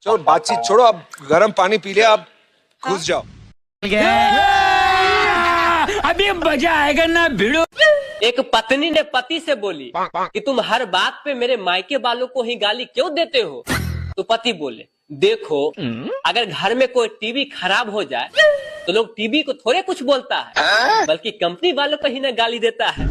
चलो बातचीत छोड़ो, अब गर्म पानी पी लिया, अब घुस जाओ। अभी मजा आएगा ना भिड़ो। एक पत्नी ने पति से बोली कि तुम हर बात पे मेरे मायके वालों को ही गाली क्यों देते हो। तो पति बोले, देखो अगर घर में कोई टीवी खराब हो जाए तो लोग टीवी को थोड़े कुछ बोलता है, बल्कि कंपनी वालों को ही ना गाली देता है।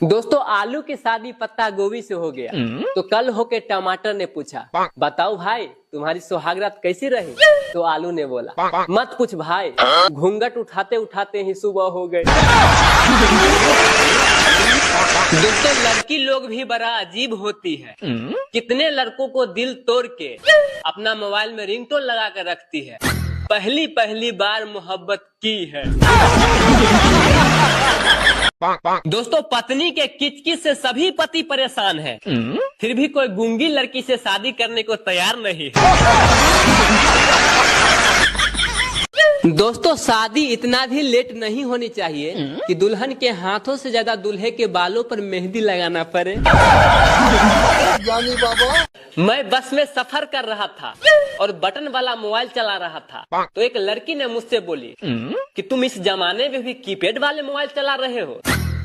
दोस्तों, आलू की शादी पत्ता गोभी से हो गया तो कल होके टमाटर ने पूछा, बताओ भाई तुम्हारी सुहागरात कैसी रही। तो आलू ने बोला, मत पूछ भाई, घूंघट उठाते उठाते ही सुबह हो गए। दोस्तों, लड़की लोग भी बड़ा अजीब होती है। कितने लड़कों को दिल तोड़ के अपना मोबाइल में रिंगटोन लगा कर रखती है। पहली पहली बार मोहब्बत की है। दोस्तों, पत्नी के किचकिच से सभी पति परेशान हैं, फिर भी कोई गूंगी लड़की से शादी करने को तैयार नहीं है। दोस्तों, शादी इतना भी लेट नहीं होनी चाहिए कि दुल्हन के हाथों से ज्यादा दूल्हे के बालों पर मेहंदी लगाना पड़े। मैं बस में सफर कर रहा था और बटन वाला मोबाइल चला रहा था, तो एक लड़की ने मुझसे बोली कि तुम इस जमाने में भी कीपैड वाले मोबाइल चला रहे हो।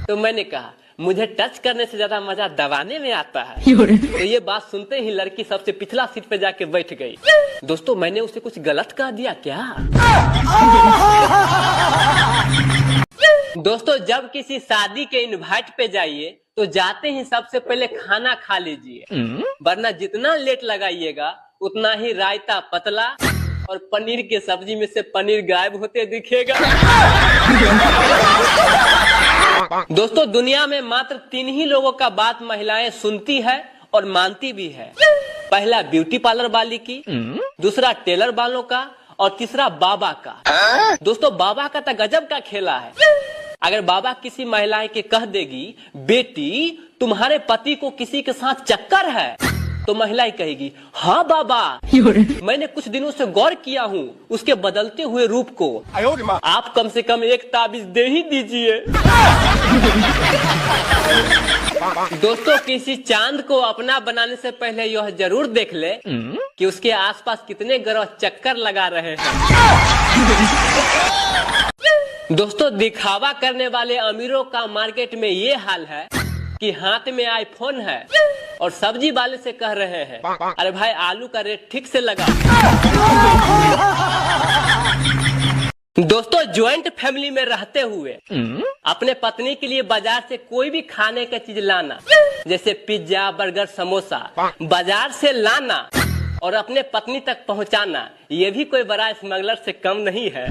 तो मैंने कहा, मुझे टच करने से ज्यादा मजा दबाने में आता है। तो ये बात सुनते ही लड़की सबसे पिछला सीट पे जाके बैठ गई। दोस्तों, मैंने उसे कुछ गलत कह दिया क्या? दोस्तों, जब किसी शादी के इनवाइट पे जाइए तो जाते ही सबसे पहले खाना खा लीजिए, वरना जितना लेट लगाइएगा उतना ही रायता पतला और पनीर के सब्जी में से पनीर गायब होते दिखेगा। दोस्तों, दुनिया में मात्र 3 ही लोगों का बात महिलाएं सुनती है और मानती भी है। पहला ब्यूटी पार्लर वाली की, दूसरा टेलर वालों का और तीसरा बाबा का। दोस्तों, बाबा का तो गजब का खेला है। अगर बाबा किसी महिला के कह देगी, बेटी तुम्हारे पति को किसी के साथ चक्कर है, तो महिला कहेगी, हाँ बाबा, मैंने कुछ दिनों से गौर किया हूँ उसके बदलते हुए रूप को। आप कम से कम एक ताबीज दे ही दीजिए। दोस्तों, किसी चांद को अपना बनाने से पहले यह जरूर देख ले कि उसके आसपास कितने ग्रह चक्कर लगा रहे हैं। दोस्तों, दिखावा करने वाले अमीरों का मार्केट में ये हाल है कि हाथ में आईफोन है और सब्जी वाले से कह रहे हैं, अरे भाई आलू का रेट ठीक से लगा। दोस्तों, ज्वाइंट फैमिली में रहते हुए अपने पत्नी के लिए बाजार से कोई भी खाने का चीज लाना, जैसे पिज्जा, बर्गर, समोसा, बाजार से लाना और अपने पत्नी तक पहुंचाना, ये भी कोई बड़ा स्मगलर से कम नहीं है।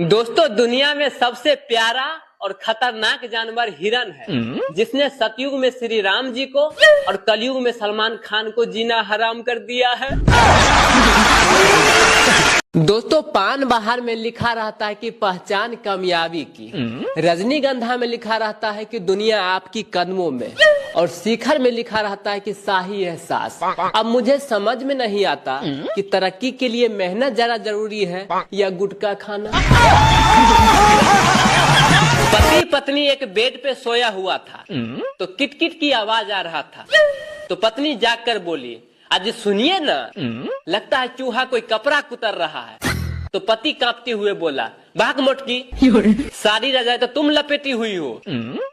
दोस्तों, दुनिया में सबसे प्यारा और खतरनाक जानवर हिरन है, जिसने सतयुग में श्री राम जी को और कलयुग में सलमान खान को जीना हराम कर दिया है। दोस्तों, पान बाहर में लिखा रहता है कि पहचान कामयाबी की, रजनीगंधा में लिखा रहता है कि दुनिया आपकी कदमों में, और शिखर में लिखा रहता है कि शाही एहसास। अब मुझे समझ में नहीं आता कि तरक्की के लिए मेहनत ज्यादा जरूरी है या गुटखा खाना। पति पत्नी एक बेड पे सोया हुआ था तो किटकिट की आवाज आ रहा था। तो पत्नी जागकर बोली, आज सुनिए ना, लगता है चूहा कोई कपड़ा कुतर रहा है। तो पति कांपते हुए बोला, भाग मोटकी, सारी रजाई तो तुम लपेटी हुई हो,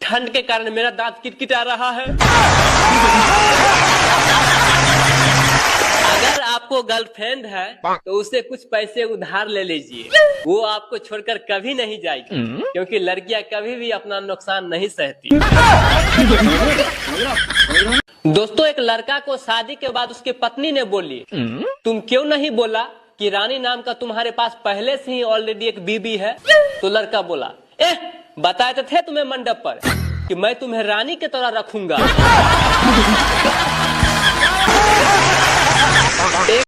ठंड के कारण मेरा दांत किटकिटा रहा है। अगर आपको गर्लफ्रेंड है तो उसे कुछ पैसे उधार ले लीजिए, वो आपको छोड़कर कभी नहीं जाएगी, क्योंकि लड़कियां कभी भी अपना नुकसान नहीं सहती। दोस्तों, एक लड़का को शादी के बाद उसके पत्नी ने बोली, तुम क्यों नहीं बोला कि रानी नाम का तुम्हारे पास पहले से ही ऑलरेडी एक बीबी है। तो लड़का बोला, बताए तो थे तुम्हें मंडप पर कि मैं तुम्हें रानी की तरह रखूंगा।